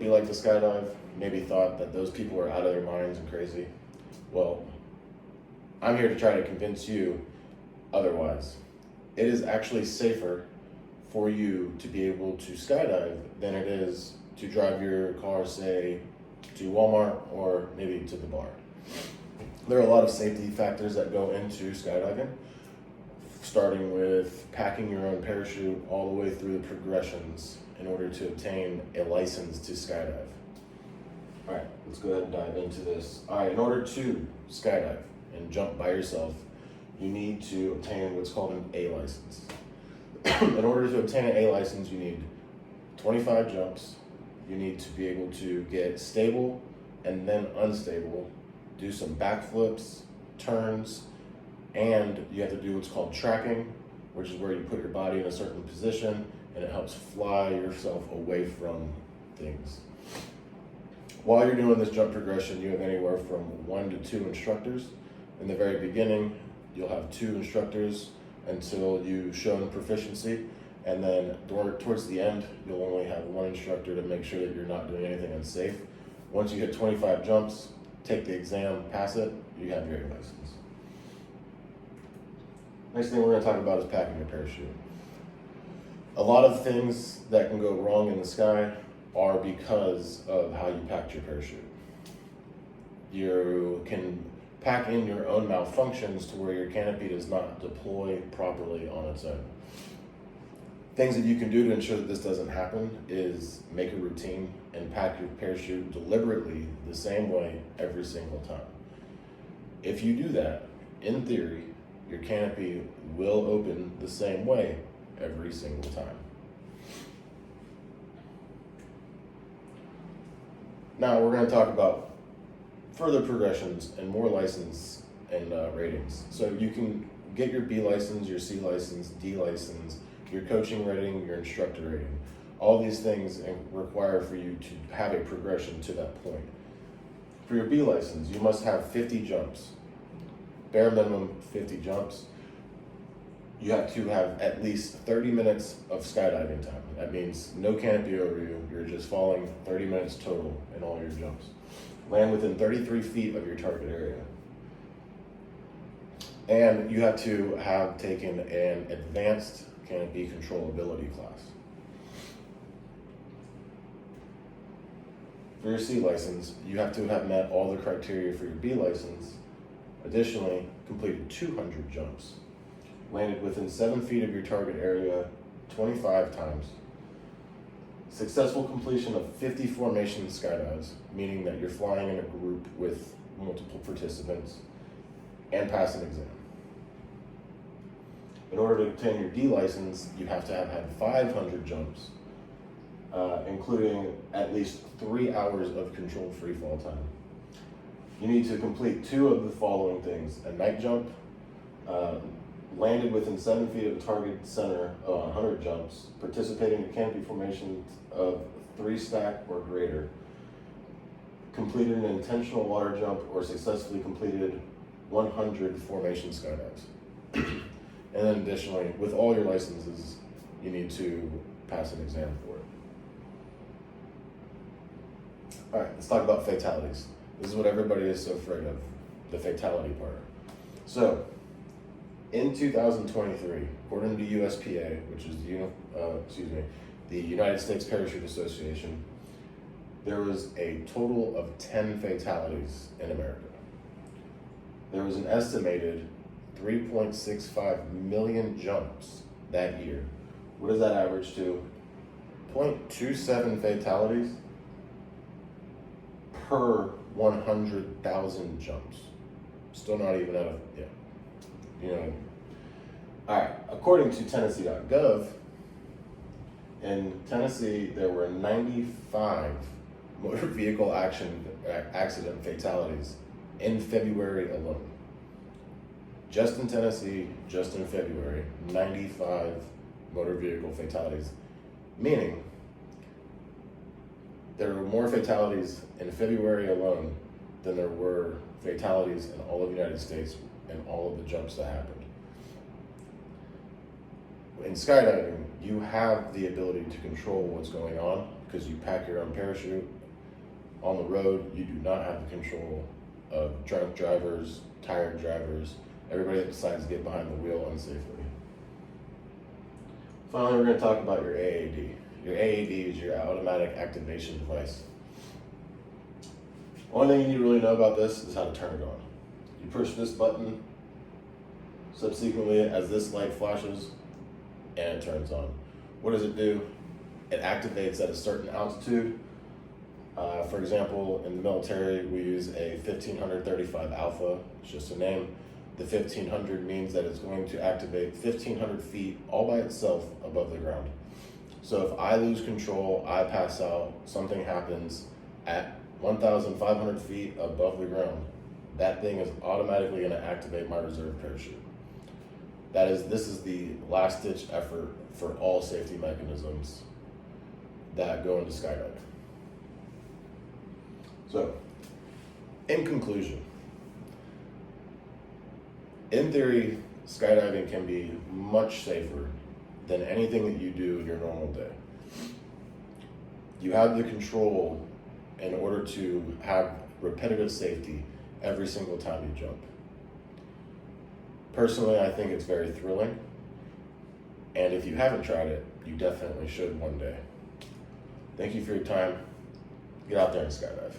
you like to skydive maybe thought that those people were out of their minds and crazy. Well, I'm here to try to convince you otherwise. It is actually safer for you to be able to skydive than it is to drive your car, say, to Walmart or maybe to the bar. There are a lot of safety factors that go into skydiving, starting with packing your own parachute all the way through the progressions in order to obtain a license to skydive. All right, let's go ahead and dive into this. All right, in order to skydive and jump by yourself, you need to obtain what's called an A license. In order to obtain an A license, you need 25 jumps. You need to be able to get stable and then unstable, do some backflips, turns, and you have to do what's called tracking, which is where you put your body in a certain position and it helps fly yourself away from things. While you're doing this jump progression, you have anywhere from 1 to 2 instructors. In the very beginning, you'll have 2 instructors until you've shown proficiency, and then towards the end, you'll only have 1 instructor to make sure that you're not doing anything unsafe. Once you hit 25 jumps, take the exam, pass it, you have your A license. Next thing we're going to talk about is packing your parachute. A lot of things that can go wrong in the sky are because of how you packed your parachute. You can pack in your own malfunctions to where your canopy does not deploy properly on its own. Things that you can do to ensure that this doesn't happen is make a routine and pack your parachute deliberately the same way every single time. If you do that, in theory, your canopy will open the same way every single time. Now we're going to talk about further progressions and more license and ratings. So you can get your B license, your C license, D license, your coaching rating, your instructor rating. All these things require for you to have a progression to that point. For your B license, you must have 50 jumps. Bare minimum 50 jumps. You have to have at least 30 minutes of skydiving time. That means no canopy over you. You're just falling 30 minutes total in all your jumps. Land within 33 feet of your target area. And you have to have taken an advanced canopy controllability class. For your C license, you have to have met all the criteria for your B license. Additionally, completed 200 jumps, landed within 7 feet of your target area 25 times, successful completion of 50 formation skydives, meaning that you're flying in a group with multiple participants, and pass an exam. In order to obtain your D license, you have to have had 500 jumps, including at least 3 hours of controlled free fall time. You need to complete 2 of the following things: a night jump, landed within 7 feet of the target center of 100 jumps, participating in canopy formation of 3 stack or greater, completed an intentional water jump, or successfully completed 100 formation skydives. And then additionally, with all your licenses, you need to pass an exam for it. All right, let's talk about fatalities. This is what everybody is so afraid of, the fatality part. So, in 2023, according to USPA, which is the United States Parachute Association, there was a total of 10 fatalities in America. There was an estimated 3.65 million jumps that year. What does that average to? 0.27 fatalities per 100,000 jumps. Still not even you know what I mean? All right, according to Tennessee.gov, in Tennessee, there were 95 motor vehicle accident fatalities in February alone. Just in Tennessee, just in February, 95 motor vehicle fatalities, meaning there were more fatalities in February alone than there were fatalities in all of the United States and all of the jumps that happened. In skydiving, you have the ability to control what's going on because you pack your own parachute On the road, you do not have the control of drunk drivers, tired drivers, everybody that decides to get behind the wheel unsafely. Finally, we're going to talk about your AAD. Your AAD is your automatic activation device. Only thing you need to really know about this is how to turn it on. You push this button subsequently as this light flashes and it turns on. What does it do? It activates at a certain altitude. For example, in the military, we use a 1535 Alpha, it's just a name. The 1500 means that it's going to activate 1500 feet all by itself above the ground. So if I lose control, I pass out, something happens at 1,500 feet above the ground, that thing is automatically going to activate my reserve parachute. This is the last ditch effort for all safety mechanisms that go into skydiving. So, in conclusion, in theory, skydiving can be much safer than anything that you do in your normal day. You have the control in order to have repetitive safety every single time you jump. Personally, I think it's very thrilling, and if you haven't tried it, you definitely should one day. Thank you for your time. Get out there and skydive.